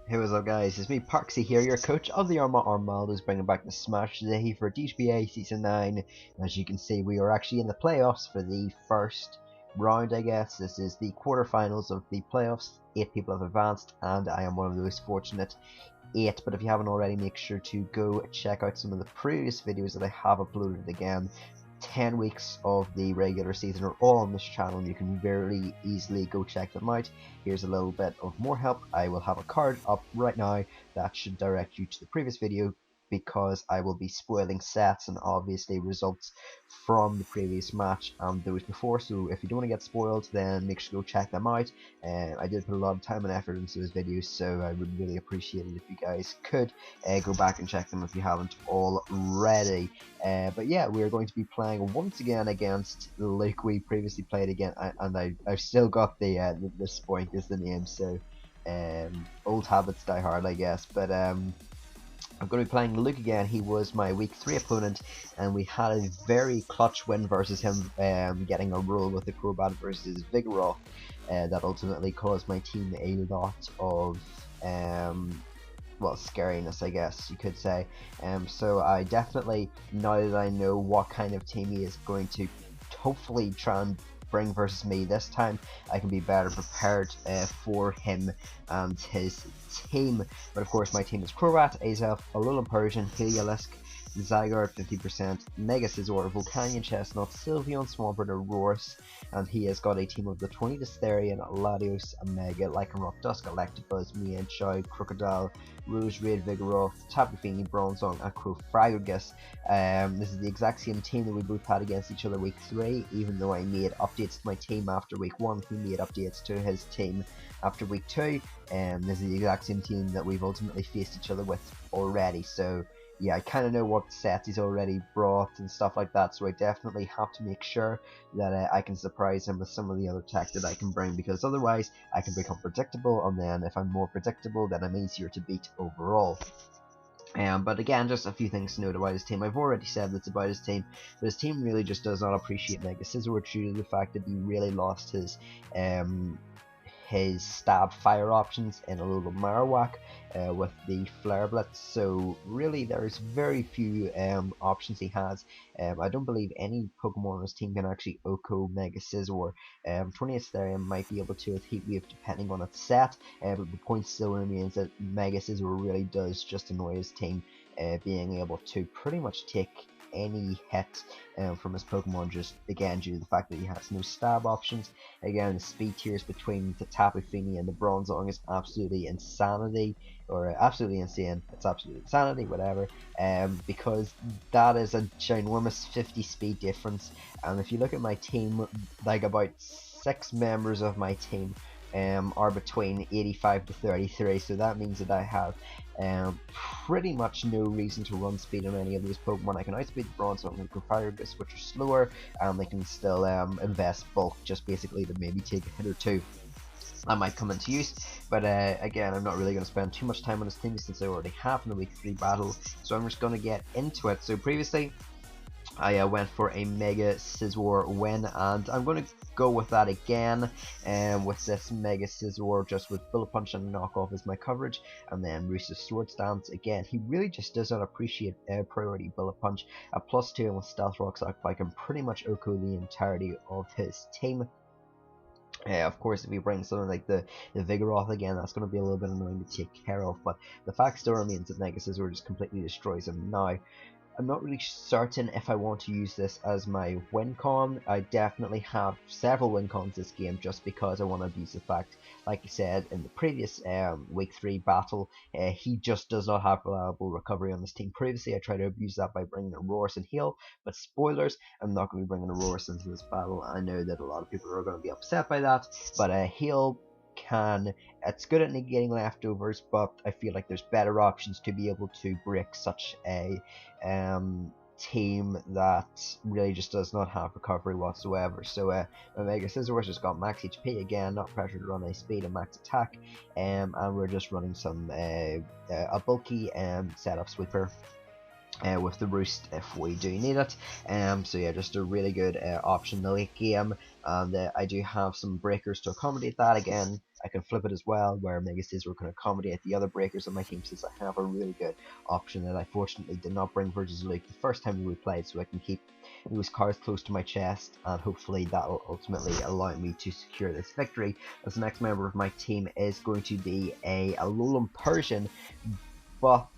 Hey, what's up guys, it's me Parksy here, your coach of the Armaldos, bringing back the Smash today for DGBA Season 9. As you can see, we are actually in the playoffs for the first round, I guess. This is the quarterfinals of the playoffs. 8 people have advanced, and I am one of those fortunate 8. But if you haven't already, make sure to go check out some of the previous videos that I have uploaded again. 10 weeks of the regular season are all on this channel, and you can very easily go check them out. Here's a little bit of more help. I will have a card up right now that should direct you to the previous video, because I will be spoiling sets and obviously results from the previous match and those before. So if you don't want to get spoiled, then make sure to go check them out. I did put a lot of time and effort into those videos, so I would really appreciate it if you guys could go back and check them if you haven't already. But yeah, we are going to be playing once again against Luke. We previously played again, and I've still got the Spoink is the name, so old habits die hard, I guess. But I'm going to be playing Luke again. He was my week 3 opponent, and we had a very clutch win versus him, getting a roll with the Crobat versus Vigoroth. That ultimately caused my team a lot of well, scariness, I guess you could say. So I definitely, now that I know what kind of team he is going to hopefully try and bring versus me this time, I can be better prepared for him and his team. But of course, my team is Crobat, Azelf, Alolan Persian, Heliolisk, Zygarde 50%, Mega Scizor, Volcanion Chestnut, Sylveon, Swampert, Aurorus, and he has got a team of the 20 Therian, Latios, Omega, Lycanroc, Dusk, Electabuzz, Mienshao, Crocodile, Roserade, Vigoroth, Tapu Fini, Bronzong, and Crofragus. This is the exact same team that we both had against each other week 3, even though I made updates to my team after week 1, he made updates to his team after week 2. This is the exact same team that we've ultimately faced each other with already, so yeah, I kind of know what sets he's already brought and stuff like that, so I definitely have to make sure that I can surprise him with some of the other tech that I can bring, because otherwise I can become predictable, and then if I'm more predictable, then I'm easier to beat overall. But again, just a few things to note about his team. I've already said that's about his team, but his team really just does not appreciate Mega Scizor due to the fact that he really lost his stab fire options in a little Marowak with the Flare Blitz, so really there's very few options he has. I don't believe any Pokemon on his team can actually Oko Mega Scizor. 20th Therian might be able to with Heat Wave depending on its set, but the point still remains that Mega Scizor really does just annoy his team, being able to pretty much take any hit from his Pokemon, just again due to the fact that he has no stab options. Again, the speed tiers between the Tapu Fini and the Bronzong is absolutely insanity, or absolutely insane. It's absolute insanity, whatever, because that is a ginormous 50 speed difference. And if you look at my team, like about 6 members of my team are between 85 to 33, so that means that I have pretty much no reason to run speed on any of these Pokemon. I can outspeed the Bronzong and Crofragus, which are slower, and they can still invest bulk, just basically to maybe take a hit or two. That might come into use, but again, I'm not really going to spend too much time on this team since I already have in the week 3 battle, so I'm just going to get into it. So previously, I went for a Mega Scizor win, and I'm going to go with that again, with this Mega Scizor just with Bullet Punch and Knockoff as my coverage, and then Rooster's Sword Stance. Again, he really just does not appreciate priority Bullet Punch. A +2 and with Stealth Rock, so I can pretty much Oko the entirety of his team. Of course, if we bring something like the Vigoroth again, that's going to be a little bit annoying to take care of, but the fact still remains that Mega Scizor just completely destroys him. Now, I'm not really certain if I want to use this as my win con. I definitely have several win cons this game, just because I want to abuse the fact, like I said in the previous week 3 battle, he just does not have reliable recovery on this team. Previously I tried to abuse that by bringing Aurorus and Heal, but spoilers, I'm not going to be bringing Aurorus into this battle. I know that a lot of people are going to be upset by that, but Heal it's good at negating leftovers, but I feel like there's better options to be able to break such a team that really just does not have recovery whatsoever. So my Mega Scizor just got max HP again, not pressure to run a speed and max attack, and we're just running some a bulky setup sweeper. with the roost if we do need it. So yeah, just a really good option in the late game, and I do have some breakers to accommodate that. Again, I can flip it as well, where Mega Scizor can accommodate the other breakers on my team, since I have a really good option that I fortunately did not bring Virtue's League the first time we played, so I can keep those cards close to my chest, and hopefully that will ultimately allow me to secure this victory. As the next member of my team is going to be a Alolan Persian, but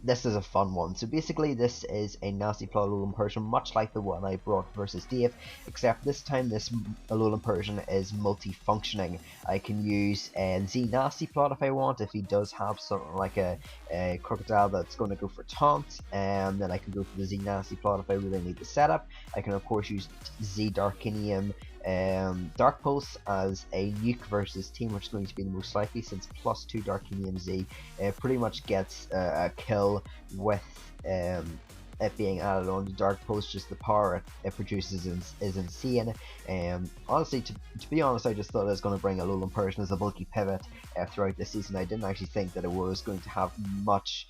this is a fun one. So basically this is a nasty plot Alolan Persian, much like the one I brought versus Dave, except this time this Alolan Persian is multi-functioning. I can use a Z nasty plot if I want, if he does have something like a crocodile that's going to go for taunt, and then I can go for the Z nasty plot if I really need the setup. I can of course use Z Darkinium Dark Pulse as a nuke versus team, which is going to be the most likely, since +2 Darkinium Z pretty much gets a kill with it being added on to Dark Pulse. Just the power it produces is insane. Honestly, to be honest, I just thought I was going to bring Alolan Persian as a bulky pivot throughout the season. I didn't actually think that it was going to have much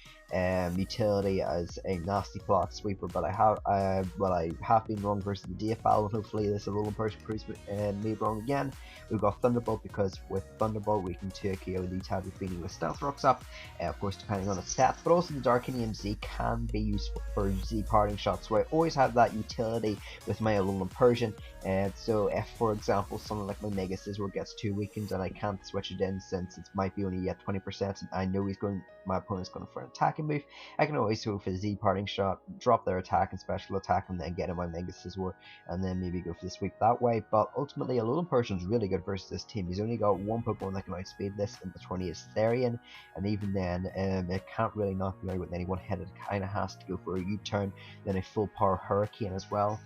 utility as a nasty plot sweeper, but I have been wrong versus the DFL, and hopefully this Alolan Persian proves me wrong again. We've got Thunderbolt, because with Thunderbolt we can 2KO the Tapu Fini with Stealth Rocks up, of course depending on its stats, but also the Darkinium Z can be used for Z parting shots, so I always have that utility with my Alolan Persian. And so if, for example, something like my Mega Scizor gets too weakened and I can't switch it in, since it might be only at 20% and I know my opponent's going for an attacking move, I can always go for the Z parting shot, drop their attack and special attack, and then get in my Mega Scizor, and then maybe go for the sweep that way. But ultimately, Alolan Persian's really good versus this team. He's only got one Pokemon that can outspeed this, and the 20 is Therian, and even then, it can't really knock me out with any one hit. It kind of has to go for a U-turn, then a full power Hurricane as well.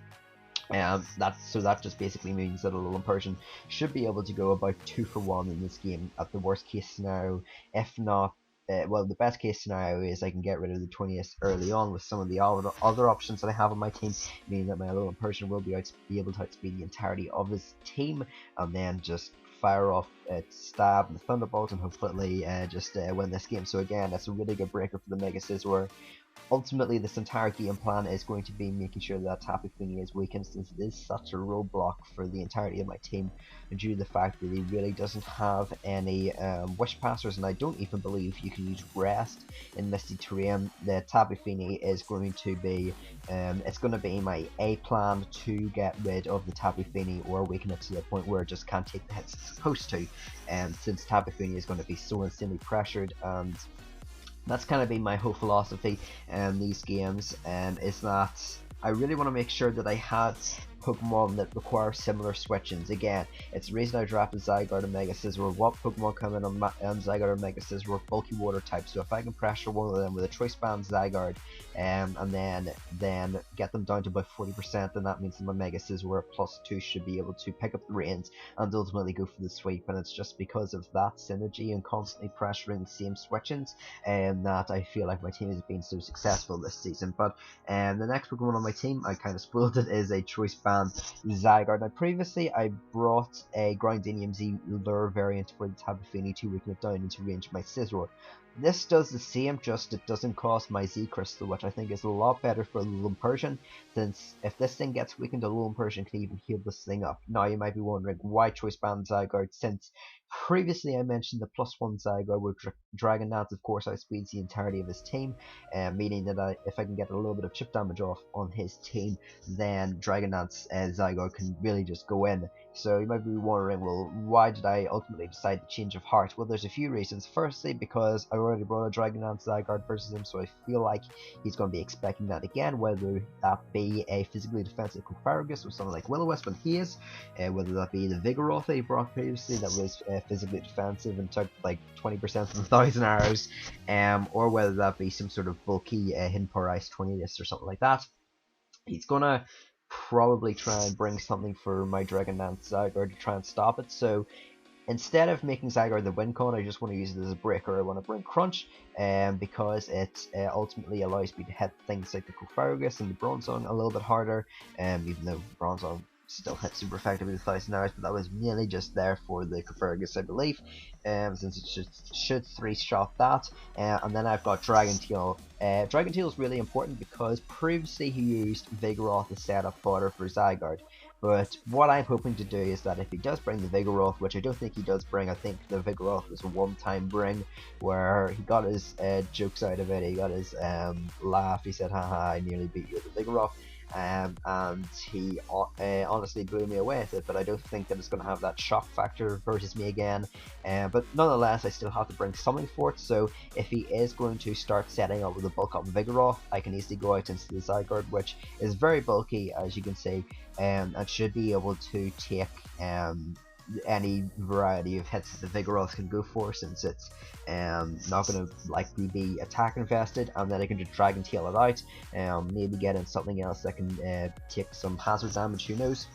That just basically means that Alolan Persian should be able to go about 2 for 1 in this game at the worst case scenario. If not, well, the best case scenario is I can get rid of the 20th early on with some of the other options that I have on my team, meaning that my Alolan Persian will be able to outspeed the entirety of his team, and then just fire off Stab and Thunderbolt, and hopefully just win this game. So again, that's a really good breaker for the Mega Scizor. Ultimately, this entire game plan is going to be making sure that Tapu Fini is weakened, since it is such a roadblock for the entirety of my team, due to the fact that he really doesn't have any Wish Passers, and I don't even believe you can use Rest in Misty Terrain. The Tapu Fini is going to be, it's going to be my A plan to get rid of the Tapu Fini, or weaken it to the point where it just can't take the hits it's supposed to, since Tapu Fini is going to be so insanely pressured. And that's kind of been my whole philosophy in these games, is that I really want to make sure that I had Pokemon that require similar switch-ins. Again, it's the reason I drafted Zygarde and Mega Scizor. What Pokemon come in on Zygarde and Mega Scizor are bulky water types, so if I can pressure one of them with a Choice Band Zygarde, and then get them down to about 40%, then that means that my Mega Scizor at +2 should be able to pick up the reins and ultimately go for the sweep. And it's just because of that synergy and constantly pressuring the same switch-ins that I feel like my team has been so successful this season. But the next Pokemon on my team, I kind of spoiled it, is a Choice Band Zygarde. Now previously I brought a Groundinium Z Lure variant for the Tapu Fini to weaken it down into range of my Scizor. This does the same, just it doesn't cost my Z Crystal, which I think is a lot better for Alolan Persian, since if this thing gets weakened, Alolan Persian can even heal this thing up. Now you might be wondering, why Choice Band Zygarde, since previously I mentioned the +1 Zygarde with Dragon Dance, of course, outspeeds the entirety of his team, meaning that if I can get a little bit of chip damage off on his team, then Dragon Dance Zygarde can really just go in. So you might be wondering, well, why did I ultimately decide to change of heart? Well, there's a few reasons. Firstly, because I already brought a Dragon Dance Zygarde versus him, so I feel like he's going to be expecting that again, whether that be a physically defensive Cofaragus or something like Will-O-Wisp and Haze, whether that be the Vigoroth that he brought previously that was physically defensive and took like 20% of the 1,000 arrows, or whether that be some sort of bulky Hidden Power Ice 20th or something like that. He's gonna probably try and bring something for my Dragon Dance Zygarde to try and stop it. So instead of making Zygarde the win con, I just want to use it as a breaker. I want to bring Crunch, because it ultimately allows me to hit things like the Cofaragus and the Bronzong a little bit harder, even though Bronzong still hit super effectively with 1000 hours, but that was mainly just there for the Fergus, I believe, since it should 3-shot that. And then I've got Dragon Tail. Dragon Tail is really important because previously he used Vigoroth as setup fodder for Zygarde. But what I'm hoping to do is that if he does bring the Vigoroth, which I don't think he does bring, I think the Vigoroth was a one-time bring where he got his jokes out of it, he got his laugh, he said, haha, I nearly beat you with the Vigoroth. And he honestly blew me away with it, but I don't think that it's going to have that shock factor versus me again. But nonetheless, I still have to bring something for it, so if he is going to start setting up with a bulk up Vigoroth, I can easily go out into the Zygarde, which is very bulky, as you can see, and should be able to take any variety of hits that the Vigoroth can go for, since it's not going to likely be attack infested, and then I can just Dragon Tail it out, maybe get in something else that can take some hazard damage, who knows.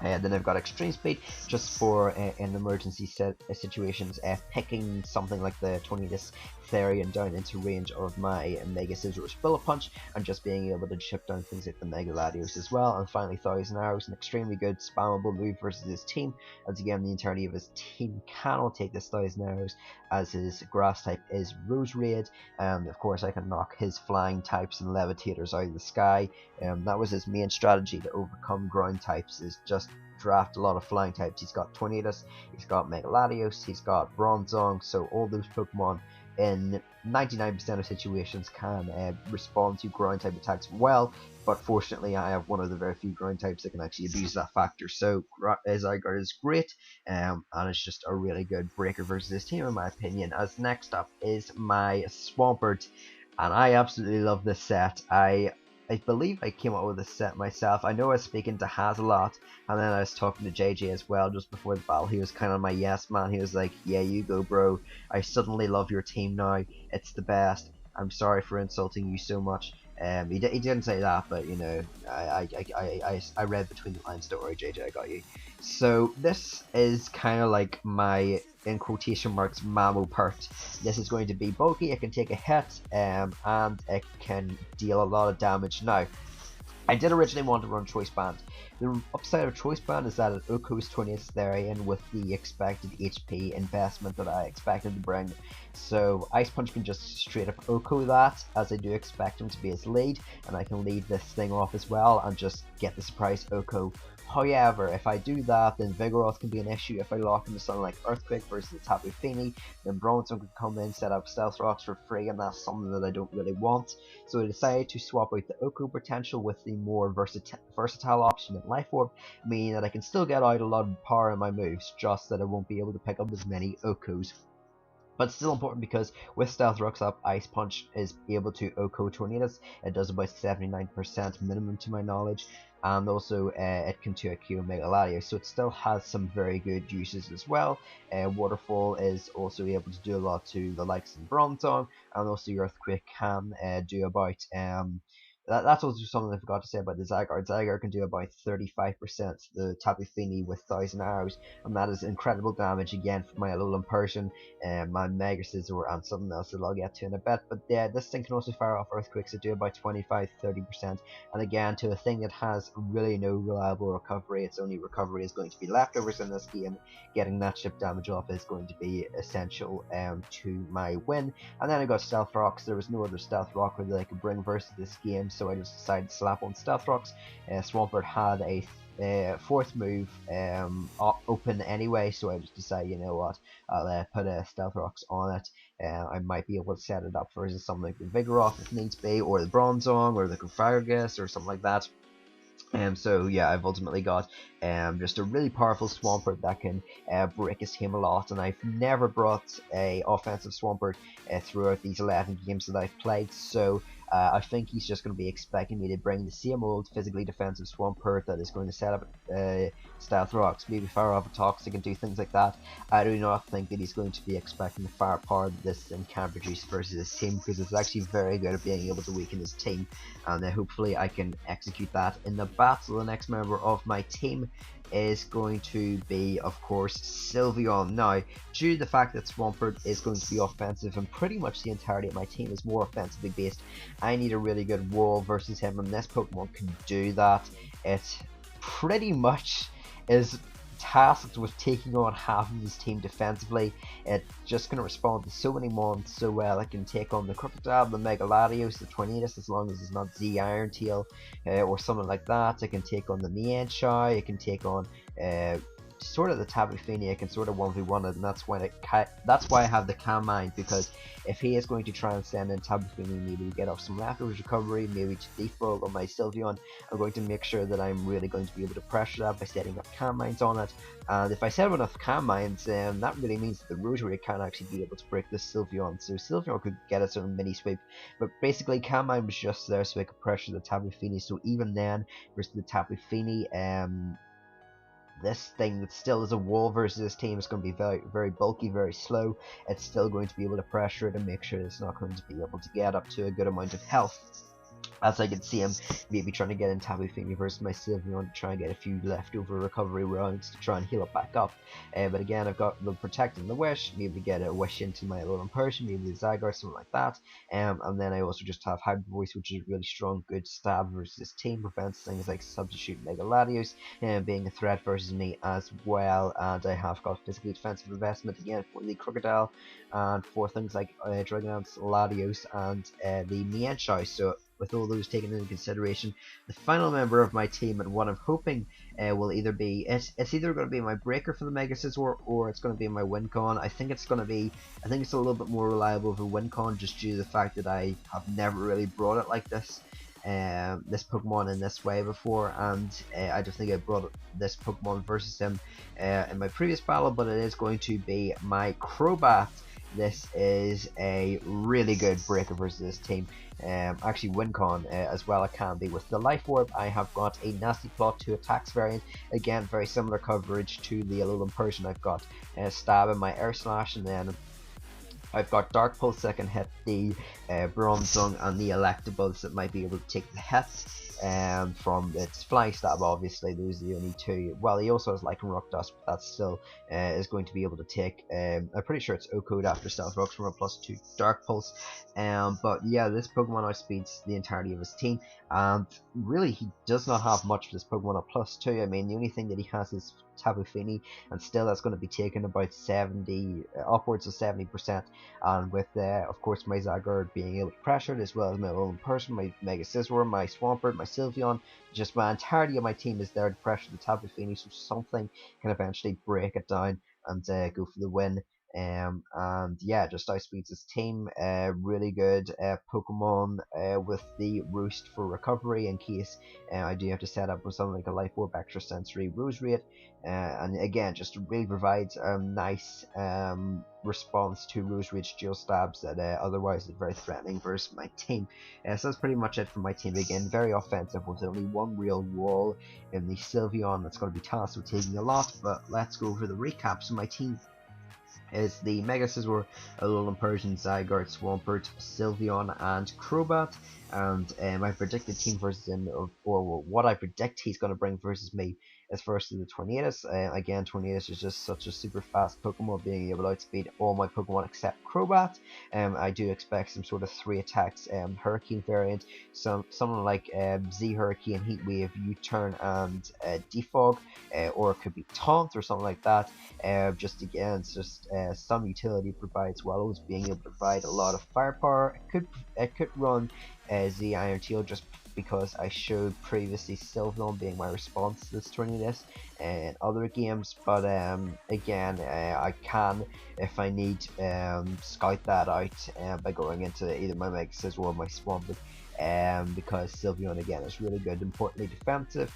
Then I've got Extreme Speed, just for in emergency situations, picking something like the Torrent Therian down into range of my Mega Scizor Bullet Punch, and just being able to chip down things like the Mega Latios as well. And finally 1000 Arrows, an extremely good spammable move versus his team, as again the entirety of his team cannot take this 1000 Arrows, as his grass type is Roserade. Of course I can knock his flying types and levitators out of the sky. That was his main strategy to overcome ground types, is just draft a lot of flying types. He's got Tornadus, he's got Mega Latios, he's got Bronzong, so all those Pokemon in 99% of situations can respond to ground type attacks well, but fortunately I have one of the very few ground types that can actually abuse that factor. So Zygarde is great, and it's just a really good breaker versus this team in my opinion. As next up is my Swampert, and I absolutely love this set. I believe I came up with this set myself. I know I was speaking to Haz a lot, and then I was talking to JJ as well just before the battle. He was kind of my yes man. He was like, yeah, you go bro, I suddenly love your team now, it's the best, I'm sorry for insulting you so much. He didn't say that, but you know, I read between the lines. Don't worry, JJ, I got you. So this is kind of like my, in quotation marks, Mamo-Pert. This is going to be bulky, it can take a hit, and it can deal a lot of damage. Now, I did originally want to run Choice Band. The upside of Choice Band is that it OHKOs Tornadus Therian with the expected HP investment that I expected to bring. So Ice Punch can just straight up OHKO that, as I do expect him to be his lead, and I can lead this thing off as well and just get the surprise OHKO. However, if I do that, then Vigoroth can be an issue. If I lock into something like Earthquake versus the Tapu Fini, then Bronzong can come in, set up Stealth Rocks for free, and that's something that I don't really want. So I decided to swap out the OHKO potential with the more versatile option in Life Orb, meaning that I can still get out a lot of power in my moves, just that I won't be able to pick up as many OHKOs. But still important, because with Stealth Rocks up, Ice Punch is able to OHKO Tornadus. It does about 79% minimum to my knowledge, and also it can 2IQ Mega Latios, so it still has some very good uses as well. Waterfall is also able to do a lot to the likes of Bronzong, and also Earthquake can do about that's also something I forgot to say about the Zygarde. Zygarde can do about 35% the Tapu Fini with 1000 Arrows, and that is incredible damage again for my Alolan Persian, my Mega Scizor, and something else that I'll get to in a bit. But yeah, this thing can also fire off Earthquakes that do about 25-30%, and again, to a thing that has really no reliable recovery, its only recovery is going to be leftovers in this game. Getting that chip damage off is going to be essential to my win. And then I got Stealth Rocks. There was no other Stealth Rocker that I could bring versus this game, so I just decided to slap on Stealth Rocks. Swampert had a fourth move open anyway, so I just decided, you know what, I'll put Stealth Rocks on it. I might be able to set it up versus something like the Vigoroth if needs be, or the Bronzong, or the Fergus, or something like that. So yeah, I've ultimately got just a really powerful Swampert that can break his team a lot, and I've never brought a offensive Swampert throughout these 11 games that I've played, so I think he's just going to be expecting me to bring the same old physically defensive Swampert that is going to set up Stealth Rocks, maybe fire off a Toxic and do things like that. I do not think that he's going to be expecting the firepower that this thing can produce versus his team, because it's actually very good at being able to weaken his team, and hopefully I can execute that in the battle. The next member of my team is going to be, of course, Sylveon. Now, due to the fact that Swampert is going to be offensive and pretty much the entirety of my team is more offensively based, I need a really good wall versus him, and this Pokemon can do that. It pretty much is tasked with taking on half of his team defensively. It's just going to respond to so many mons so well. It can take on the Crocodile, the Mega Latios, the Tornadus, as long as it's not Z Iron Tail or something like that. It can take on the Mienshao. It can take on sort of the Tapu Fini. It can sort of 1v1 it, and that's why I have the Calm Mind, because if he is going to try and send in Tapu Fini, maybe get off some leftovers recovery, maybe to defog on my Sylveon, I'm going to make sure that I'm really going to be able to pressure that by setting up Calm Minds on it. And if I set up enough Calm Minds, that really means that the Rosary can't actually be able to break this Sylveon, so Sylveon could get a sort of mini sweep. But basically, Calm Mind was just there so I could pressure the Tapu Fini. So even then, versus the Tapu Fini, this thing that still is a wall versus this team is going to be very, very bulky, very slow. It's still going to be able to pressure it and make sure it's not going to be able to get up to a good amount of health. As I can see him maybe trying to get in Tapu Fini versus my Sylveon to try and get a few leftover recovery rounds to try and heal it back up. But again, I've got the Protect and the Wish, maybe get a Wish into my little person, maybe the Zygarde, something like that. And then I also just have Hybrid Voice, which is really strong, good stab versus this team, prevents things like Substitute Mega Latios being a threat versus me as well. And I have got Physically Defensive Investment again for the Crocodile and for things like Dragonlance, Latios, and the Mienshao. So with all those taken into consideration, the final member of my team, and what I'm hoping will either be, it's either going to be my breaker for the Mega Scizor, or it's going to be my Wincon. I think it's a little bit more reliable for Wincon, just due to the fact that I have never really brought it like this. This Pokemon in this way before, and I don't think I brought this Pokemon versus him in my previous battle, but it is going to be my Crobat. This is a really good breaker versus this team. Actually, Wincon as well, it can be. With the Life Orb, I have got a Nasty Plot 2 attacks variant. Again, very similar coverage to the Alolan Persian. I've got Stab in my Air Slash, and then I've got Dark Pulse that can hit the Bronzong and the Electabuzz that might be able to take the hit from its Fly Stab. Obviously, those are the only two. Well, he also has Lycan Rock Dust, but that still is going to be able to take. I'm pretty sure it's O-Code after Stealth Rocks from a +2 Dark Pulse. But yeah, this Pokemon outspeeds the entirety of his team, and really he does not have much of this Pokemon at +2. I mean, the only thing that he has is Tapu Fini, and still that's going to be taken about 70, upwards of 70%. And with of course my Zygarde being able to pressure it, as well as my Alolan Person, my Mega Scizor, my Swampert, my Sylveon, just my entirety of my team is there to pressure the Tapu Fini, so something can eventually break it down and go for the win. And yeah, just outspeeds his team. Really good Pokemon with the Roost for recovery in case I do have to set up with something like a Life Orb, Extra Sensory, Rose Rate, and again just really provides a nice response to Rose Rate's dual stabs that otherwise is very threatening versus my team. So that's pretty much it for my team. Again, very offensive with only one real wall in the Sylveon that's going to be tasked with taking a lot. But let's go over the recap. So my team is the Mega Scizor, Alolan Persian, Zygarde, Swampert, Sylveon, and Crobat. And my predicted team versus him, or what I predict he's going to bring versus me, is firstly the Tornadus. Again, Tornadus is just such a super fast Pokemon, being able to outspeed all my Pokemon except Crobat. I do expect some sort of 3 attacks Hurricane variant, something like Z Hurricane, Heat Wave, U-Turn, and Defog, or it could be Taunt or something like that. Just again, it's just some utility provides, while always being able to provide a lot of firepower. It could run Z Iron Tail, just because I showed previously Sylveon being my response to this Tornadus in other games, but again, I can, if I need, scout that out by going into either my Mega Scizor or my Swampert, because Sylveon again is really good, importantly defensive.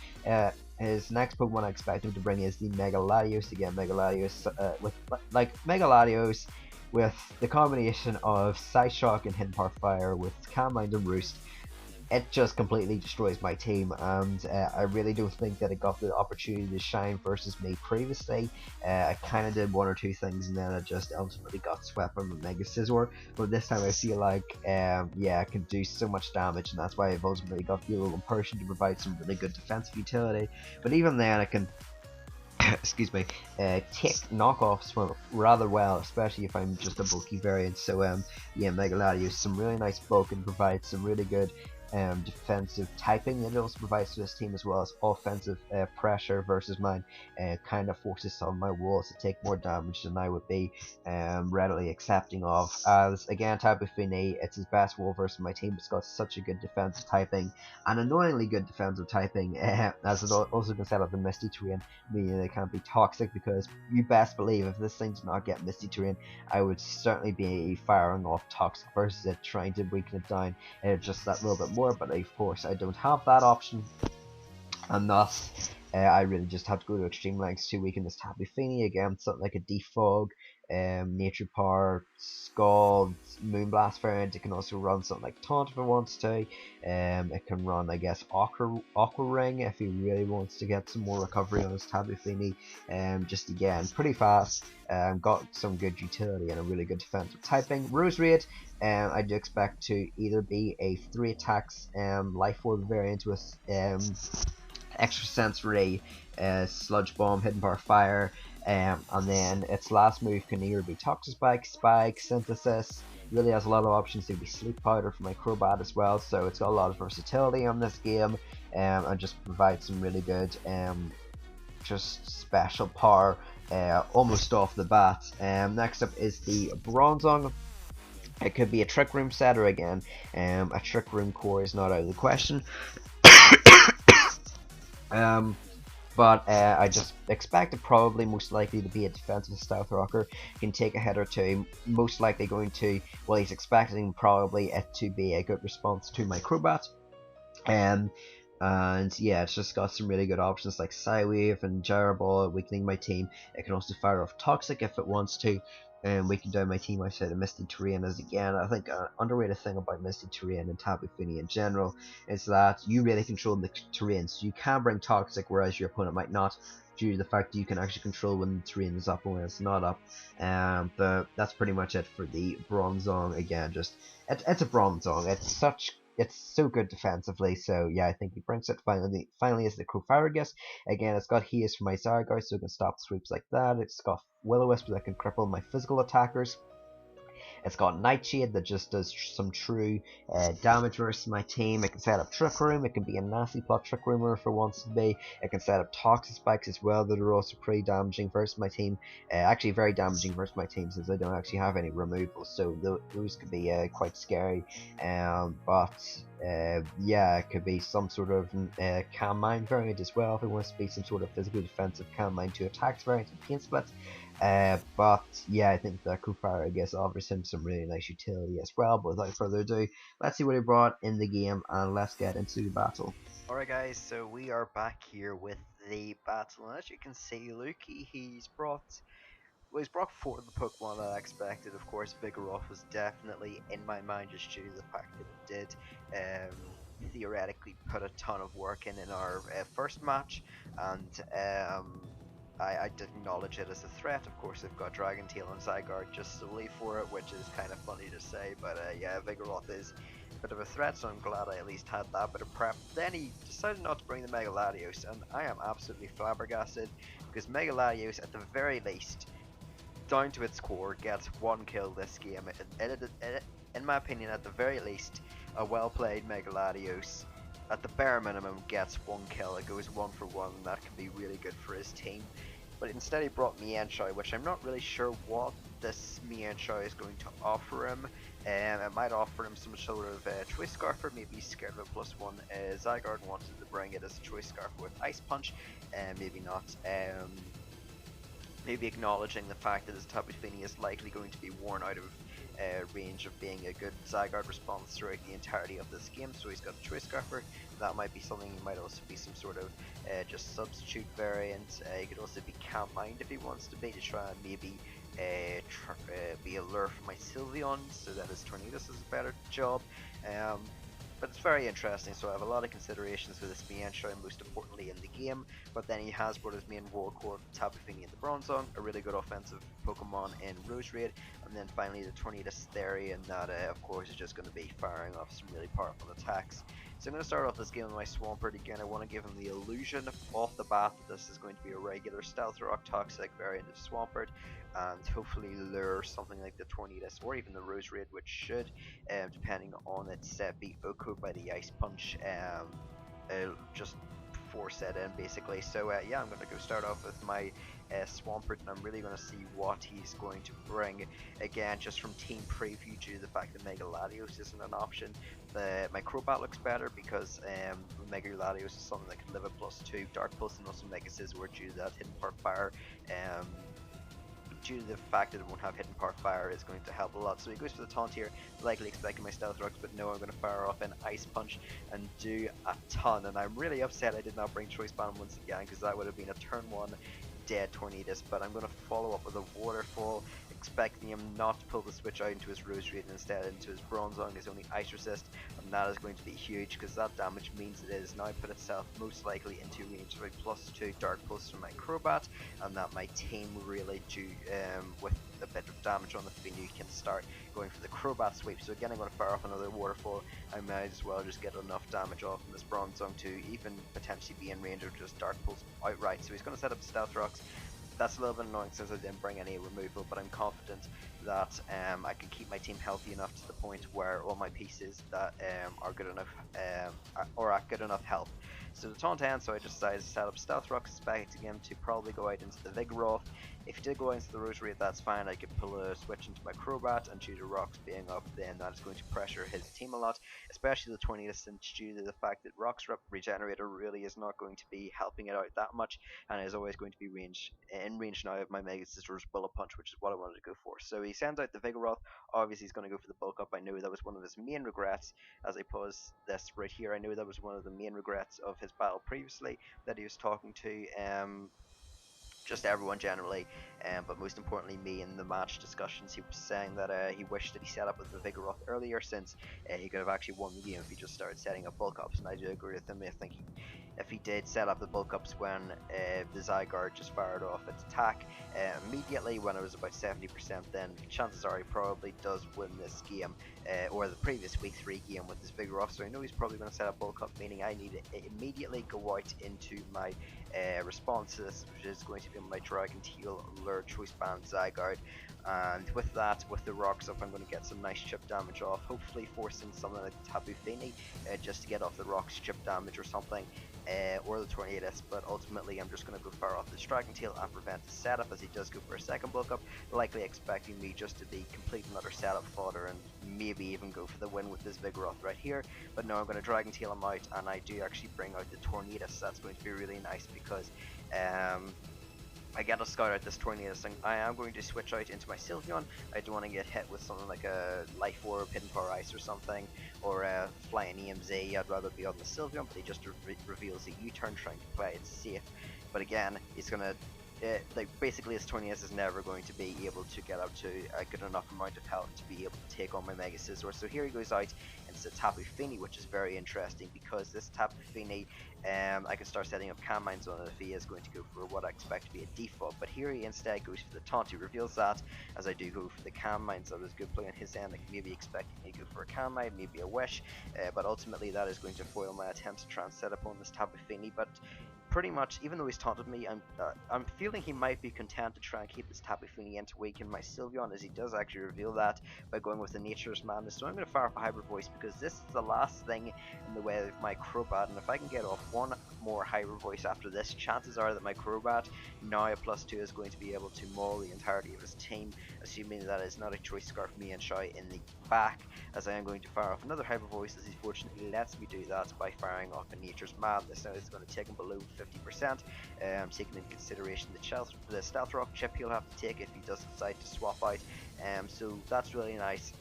His next Pokemon I expect him to bring is the Mega Latios. Again, Mega Latios with Mega Latios with the combination of Psyshock and Hidden Power Fire with Calm Mind and Roost. It just completely destroys my team, and I really don't think that it got the opportunity to shine versus me previously. I kind of did 1 or 2 things, and then I just ultimately got swept by my Mega Scizor. But this time I feel like, yeah, I can do so much damage, and that's why I've ultimately got the Alolan Persian to provide some really good defensive utility. But even then, I can excuse me, take knockoffs from rather well, especially if I'm just a bulky variant. So yeah, Mega Latios, some really nice bulk, and provides some really good defensive typing that it also provides to this team, as well as offensive pressure versus mine. Kind of forces some of my walls to take more damage than I would be readily accepting of. As again, Tapu Fini, it's his best wall versus my team. It's got such a good defensive typing, and annoyingly good defensive typing, as it also can set up the Misty Terrain, meaning they can't be toxic, because you best believe if this thing does not get Misty Terrain, I would certainly be firing off toxic versus it, trying to weaken it down just that little bit more, but of course I don't have that option, and thus I really just have to go to extreme lengths to weaken this Tapu Fini. Again, something like a Defog, Nature Power, Scald, Moonblast variant. It can also run something like Taunt if it wants to. It can run, I guess, Aqua Ring if he really wants to get some more recovery on his Tapu Fini. Just again, pretty fast. Got some good utility and a really good defensive typing. Roserade, I do expect to either be a 3 attacks Life Orb variant with extra sensory, sludge bomb, hidden power fire, and then its last move can either be toxic spike, synthesis. Really has a lot of options. There could be sleep powder for my Crobat as well, so it's got a lot of versatility on this game, and just provides some really good just special power almost off the bat. Next up is the Bronzong. It could be a Trick Room setter again. A Trick Room core is not out of the question. But I just expect it probably most likely to be a defensive Stealth Rocker. Can take a hit or two. Most likely going to, well, he's expecting probably it to be a good response to my Crobat. And yeah, it's just got some really good options like Psywave and Gyro Ball, weakening my team. It can also fire off Toxic if it wants to, and weaken down my team outside of Misty Terrain. As again, I think an underrated thing about Misty Terrain and Tapu Fini in general is that you really control the terrain, so you can bring Toxic whereas your opponent might not, due to the fact that you can actually control when the terrain is up and when it's not up. But that's pretty much it for the Bronzong. Again, just it's a Bronzong. It's so good defensively, so yeah, I think he brings it finally is the Crowfaragus. Again, it's got Haze for my Zygarde, so it can stop sweeps like that. It's got Will-O-Wisp that can cripple my physical attackers. It's got Nightshade that just does some true damage versus my team. It can set up Trick Room. It can be a nasty plot Trick Roomer if it wants to be. It can set up Toxic Spikes as well that are also pretty damaging versus my team. Actually very damaging versus my team since I don't actually have any removals, so those could be quite scary. But yeah, it could be some sort of Calm Mind variant as well if it wants to be some sort of physical defensive Calm Mind 2 attacks variant and Pain Split. But yeah, I think that Crowfire, I guess, offers him some really nice utility as well. But without further ado, let's see what he brought in the game and let's get into the battle. Alright guys, so we are back here with the battle, and as you can see, Lukey, he's brought 4 of the Pokemon that I expected. Of course, Vigoroth was definitely in my mind just due to the fact that it did theoretically put a ton of work in our first match, and I did acknowledge it as a threat. Of course, they've got Dragon Tail and Zygarde just solely for it, which is kind of funny to say, but yeah, Vigoroth is a bit of a threat, so I'm glad I at least had that bit of prep. Then he decided not to bring the Mega Latios, and I am absolutely flabbergasted, because Mega Latios, at the very least, down to its core, gets 1 kill this game. In my opinion, at the very least, a well-played Mega Latios, at the bare minimum, gets 1 kill. It goes 1 for 1, and that can be really good for his team. But instead he brought Mienshao, which I'm not really sure what this Mienshao is going to offer him. It might offer him some sort of Choice Scarfer, maybe he's scared of a +1. Zygarde wanted to bring it as a Choice Scarfer with Ice Punch, maybe not. Maybe acknowledging the fact that his Tapu Fini is likely going to be worn out of range of being a good Zygarde response throughout the entirety of this game, so he's got a Choice Scarfer. That might be something. He might also be some sort of just substitute variant. He could also be Calm Mind if he wants to be, to try and maybe be a lure for my Sylveon, so that his Tornadus does a better job. But it's very interesting, so I have a lot of considerations for this Mienshao, most importantly in the game. But then he has brought his main Warcore, Tapu Fini and the Bronzong, a really good offensive Pokemon in Roserade, and then finally the Tornadus Theory, and that of course is just going to be firing off some really powerful attacks. So I'm going to start off this game with my Swampert. Again, I want to give him the illusion off the bat that this is going to be a regular Stealth Rock Toxic variant of Swampert. and hopefully lure something like the Tornadus or even the Roserade, which should, depending on its set, be OHKO'd by the Ice Punch. Just force it in basically. So yeah, I'm going to go start off with my Swampert, and I'm really going to see what he's going to bring. Again, just from team preview, due to the fact that Mega Latios isn't an option, my Crobat looks better because Mega Latios is something that can live at +2 Dark Pulse, and also Mega Scizor due to that Hidden Part Fire. Due to the fact that it won't have Hidden Part Fire is going to help a lot. So he goes for the taunt here, likely expecting my Stealth Rocks, but no, I'm going to fire off an Ice Punch and do a ton. And I'm really upset I did not bring Choice Band once again, because that would have been a turn 1 dead Tornadus. But I'm going to follow up with a Waterfall, expecting him not to pull the switch out into his Roserade and instead into his Bronzong, his only Ice Resist, and that is going to be huge because that damage means it is now put itself most likely into range of a +2 Dark Pulse from my Crobat, and that my team really do, with a bit of damage on the Finny, can start going for the Crobat sweep. So again, I'm going to fire off another Waterfall. I might as well just get enough damage off from this Bronzong to even potentially be in range of just Dark Pulse outright. So he's going to set up Stealth Rocks. That's a little bit annoying since I didn't bring any removal, but I'm confident that I can keep my team healthy enough to the point where all my pieces that are good enough or at good enough health. So the taunt ends, so I just decided to set up Stealth Rocks, expecting him to probably go out into the Vigoroth. If he did go into the Roserade, that's fine. I could pull a switch into my Crobat, and due to Rocks being up, then that is going to pressure his team a lot, especially the Tornadus, since due to the fact that Rocks Regenerator really is not going to be helping it out that much, and is always going to be in range now of my Mega Scizor's Bullet Punch, which is what I wanted to go for. So he sends out the Vigoroth. Obviously, he's going to go for the bulk up. I know that was one of his main regrets. As I pause this right here, I know that was one of the main regrets of his battle previously, that he was talking to just everyone generally, but most importantly me in the match discussions. He was saying that he wished that he set up with the Vigoroth earlier, since he could have actually won the game if he just started setting up bulk ups, and I do agree with him. I think if he did set up the bulk ups when the Zygarde just fired off its attack immediately when it was about 70%, then chances are he probably does win this game, or the previous week 3 game with his Vigoroth. So I know he's probably going to set up bulk up, meaning I need to immediately go out into my response to this, which is going to be my Dragon Teal Lure Choice Band Zygarde. And with that, with the rocks up, I'm going to get some nice chip damage off, hopefully forcing something like the Tapu Fini just to get off the rocks chip damage or something, or the Tornadus. But ultimately I'm just going to go fire off this Dragon Tail and prevent the setup, as he does go for a second bulk up, likely expecting me just to be complete and utter setup fodder and maybe even go for the win with this Vigoroth right here. But no, I'm going to Dragon Tail him out, and I do actually bring out the Tornadus. That's going to be really nice because I get to scout out this Tornadus, and I am going to switch out into my Sylveon. I don't want to get hit with something like a Life Orb, Hidden Power Ice or something, or a Flying EMZ. I'd rather be on the Sylveon, but he just reveals a U-turn, trying to play it safe. But again, he's going to like basically his Tornadus is never going to be able to get up to a good enough amount of health to be able to take on my Mega Scizor. So here he goes out into the Tapu Fini, which is very interesting because this Tapu Fini, I can start setting up Calm Minds on it if he is going to go for what I expect to be a default. But here he instead goes for the taunt. He reveals that, as I do go for the Calm Minds. That was good play on his end. Like maybe expecting me to go for a Calm Mind, maybe a Wish, but ultimately that is going to foil my attempts to try and set up on this Tapu Fini. But pretty much, even though he's taunted me, I'm feeling he might be content to try and keep this Tapu Fini in to weaken my Sylveon, as he does actually reveal that by going with the Nature's Madness. So I'm going to fire up a Hybrid Voice because this is the last thing in the way of my Crobat, and if I can get off one more Hybrid Voice after this, chances are that my Crobat, now a +2, is going to be able to maul the entirety of his team, assuming that is not a Choice Scarf me and Shy in the back, as I am going to fire off another Hybrid Voice, as he fortunately lets me do that by firing off a Nature's Madness. Now it's going to take him below 50%, taking into consideration the Stealth Rock chip he'll have to take if he does decide to swap out. So that's really nice,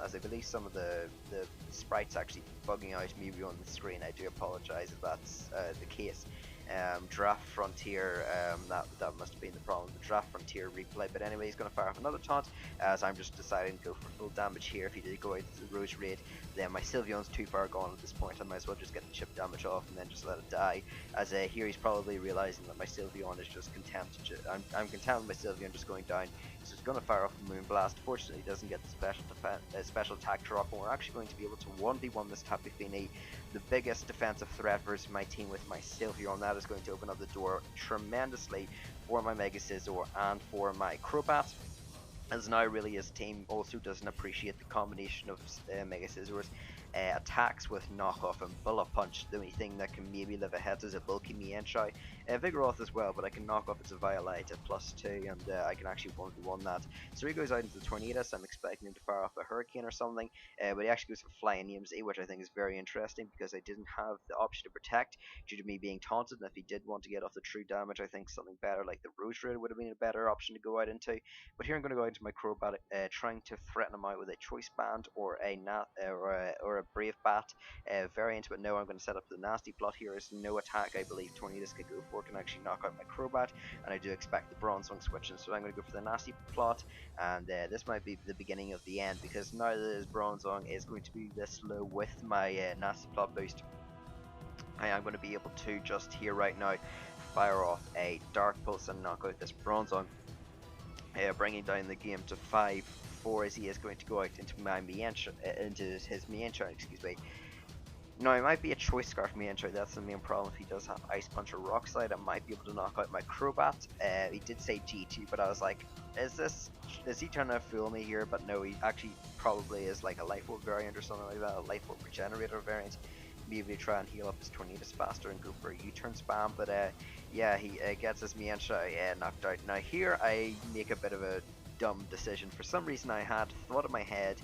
as I believe some of the sprites actually bugging out maybe on the screen. I do apologise if that's the case. Draft Frontier, that must have been the problem, the Draft Frontier replay. But anyway, he's going to fire off another taunt, as I'm just deciding to go for full damage here. If he did go out to the Roserade, then my Sylveon's too far gone at this point. I might as well just get the chip damage off and then just let it die, as here he's probably realising that my Sylveon is just content. I'm content with my Sylveon just going down, so he's going to fire off the Moonblast. Fortunately, he doesn't get the special attack drop, and we're actually going to be able to 1v1 this Tapu Fini, the biggest defensive threat versus my team with my Sylveon. That is going to open up the door tremendously for my Mega Scizor and for my Crobat, as now really his team also doesn't appreciate the combination of Mega Scizor's attacks with knockoff and bullet punch. The only thing that can maybe live ahead is a bulky Mienshao, Vigoroth as well, but I can knock off its a Violite at +2, and I can actually 1v1 that. So he goes out into the Tornadus. I'm expecting him to fire off a Hurricane or something, but he actually goes for Flying EMZ, which I think is very interesting because I didn't have the option to protect due to me being taunted, and if he did want to get off the true damage, I think something better like the Rose Raid would have been a better option to go out into. But here I'm going to go into my Crobat, trying to threaten him out with a Choice Band or a Brave Bat variant. But no, I'm going to set up the Nasty Plot here. Is no attack I believe Tornadus could go for can actually knock out my Crobat, and I do expect the Bronzong switching. So I'm going to go for the Nasty Plot, and this might be the beginning of the end because now that his Bronzong is going to be this low with my Nasty Plot boost, I am going to be able to just here right now fire off a Dark Pulse and knock out this Bronzong, bringing down the game to 5-4 as he is going to go out into my into his Mienshao, excuse me. Now, it might be a Choice Scarf Mienshao, that's the main problem. If he does have Ice Punch or Rock Slide, I might be able to knock out my Crobat. He did say G2, but I was like, is he trying to fool me here? But no, he actually probably is like a Life Orb variant or something like that, a Life Orb Regenerator variant. Maybe try and heal up his Tornadus faster and go for a U-turn spam, but yeah, he gets his Mienshao knocked out. Now here I make a bit of a dumb decision. For some reason I had thought in my head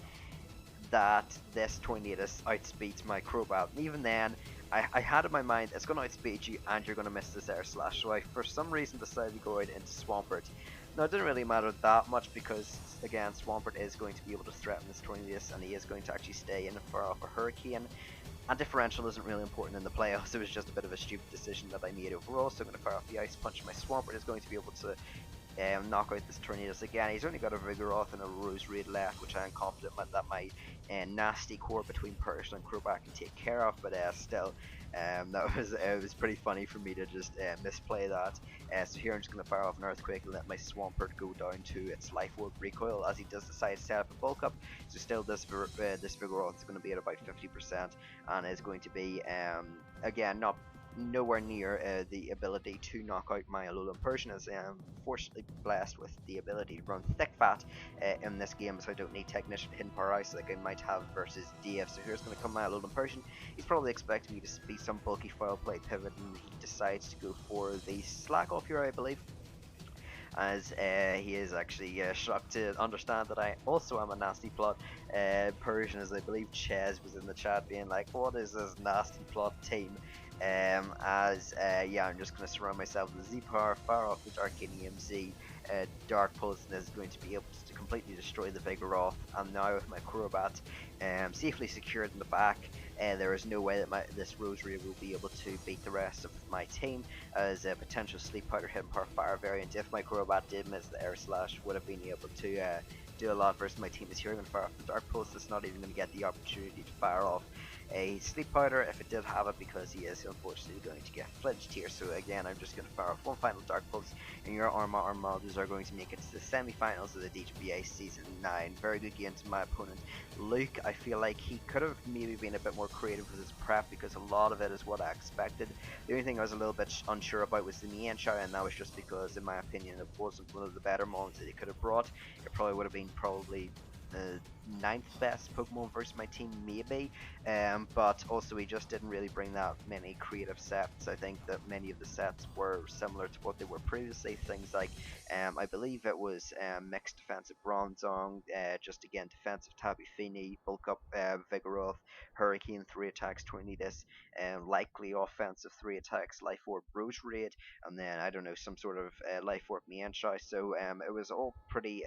that this Tornadus outspeeds my Crobat, and even then I had in my mind it's going to outspeed you and you're going to miss this Air Slash, so I for some reason decided to go out into Swampert. Now it didn't really matter that much because again Swampert is going to be able to threaten this Tornadus and he is going to actually stay in and fire off a Hurricane. And differential isn't really important in the playoffs, it was just a bit of a stupid decision that I made overall, so I'm going to fire off the Ice Punch. My Swampert is going to be able to knock out this Tornadus again. He's only got a Vigoroth and a Rose Raid left, which I am confident that my nasty core between Persian and Crobat can take care of, but still, it was pretty funny for me to just misplay that. So here I'm just going to fire off an Earthquake and let my Swampert go down to its Life Orb recoil as he does decide to set up a bulk up. So still this Vigoroth is going to be at about 50% and is going to be, again, nowhere near the ability to knock out my Alolan Persian, as I am fortunately blessed with the ability to run Thick Fat in this game, so I don't need Technician Hidden Power Ice like I might have versus DF. So here's going to come my Alolan Persian. He's probably expecting me to be some bulky foul play pivot, and he decides to go for the Slack Off here, I believe, as he is actually shocked to understand that I also am a Nasty Plot Persian, as I believe Ches was in the chat being like, what is this Nasty Plot team? Yeah, I'm just going to surround myself with Z-Power, fire off the Dark EMZ, Dark Pulse, and is going to be able to completely destroy the Vigoroth. And now with my Crobat safely secured in the back, there is no way that this Rose Raid will be able to beat the rest of my team, as a potential Sleep Powder Hidden Power Fire variant, if my Crobat did miss the Air Slash, would have been able to do a lot versus my team. Is here going to fire off the Dark Pulse. It's not even going to get the opportunity to fire off a Sleep Powder if it did have it, because he is unfortunately going to get flinched here. So again, I'm just going to fire off one final Dark Pulse, and your Armaldus are going to make it to the semi-finals of the DGBA Season 9. Very good game to my opponent, Luke. I feel like he could have maybe been a bit more creative with his prep, because a lot of it is what I expected. The only thing I was a little bit unsure about was the Mienshao, and that was just because, in my opinion, it wasn't one of the better moments that he could have brought. It probably would have been the 9th best Pokemon versus my team, maybe, but also he just didn't really bring that many creative sets. I think that many of the sets were similar to what they were previously, things like I believe it was mixed defensive Bronzong, just again defensive Tapu Fini, bulk up Vigoroth, Hurricane 3 attacks Tornadus, likely offensive 3 attacks Life Orb Rose Raid, and then I don't know, some sort of Life Orb Mienshao. So it was all pretty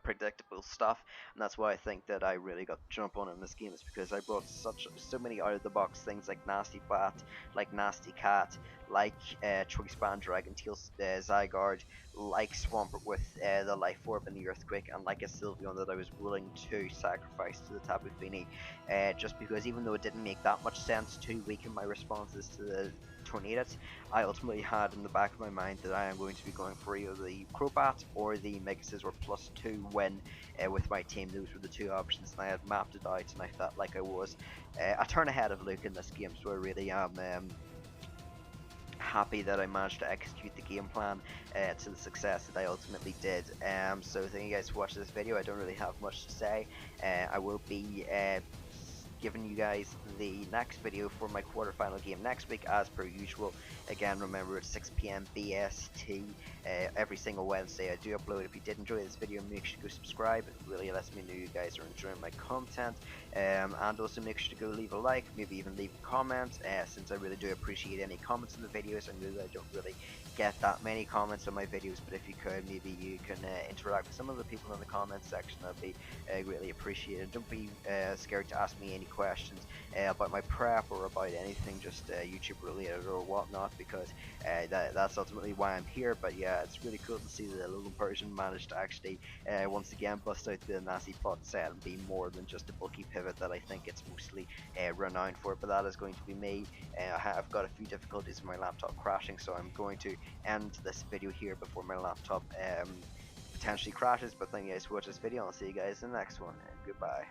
predictable stuff, and that's why I think that I really got the jump on in this game, is because I brought so many out of the box things like Nasty Bat, like Nasty Cat, like Choice Band Dragon Tail, Zygarde, like Swampert with the Life Orb and the Earthquake, and like a Sylveon that I was willing to sacrifice to the Tapu Fini, just because even though it didn't make that much sense to weaken my responses to the Tornadus, I ultimately had in the back of my mind that I am going to be going for either the Crobat or the Mega Scizor +2 win with my team. Those were the two options, and I had mapped it out, and I felt like I was a turn ahead of Luke in this game, so I really am happy that I managed to execute the game plan to the success that I ultimately did. So thank you guys for watching this video. I don't really have much to say. I will be giving you guys the next video for my quarterfinal game next week as per usual. Again, remember it's 6 p.m. BST every single Wednesday. I do upload. If you did enjoy this video, make sure to go subscribe. It really lets me know you guys are enjoying my content. And also make sure to go leave a like, maybe even leave a comment, since I really do appreciate any comments in the videos. I know that I don't really get that many comments on my videos, but if you could, maybe you can interact with some of the people in the comments section. That'd be greatly appreciated. Don't be scared to ask me any questions about my prep or about anything just YouTube related or whatnot, because that's ultimately why I'm here. But yeah, it's really cool to see that the little Persian managed to actually once again bust out the nasty pot set and be more than just a bulky pivot that I think it's mostly renowned for. But that is going to be me. I've got a few difficulties with my laptop crashing, so I'm going to end this video here before my laptop potentially crashes. But thank you guys for watching this video, and I'll see you guys in the next one. And goodbye.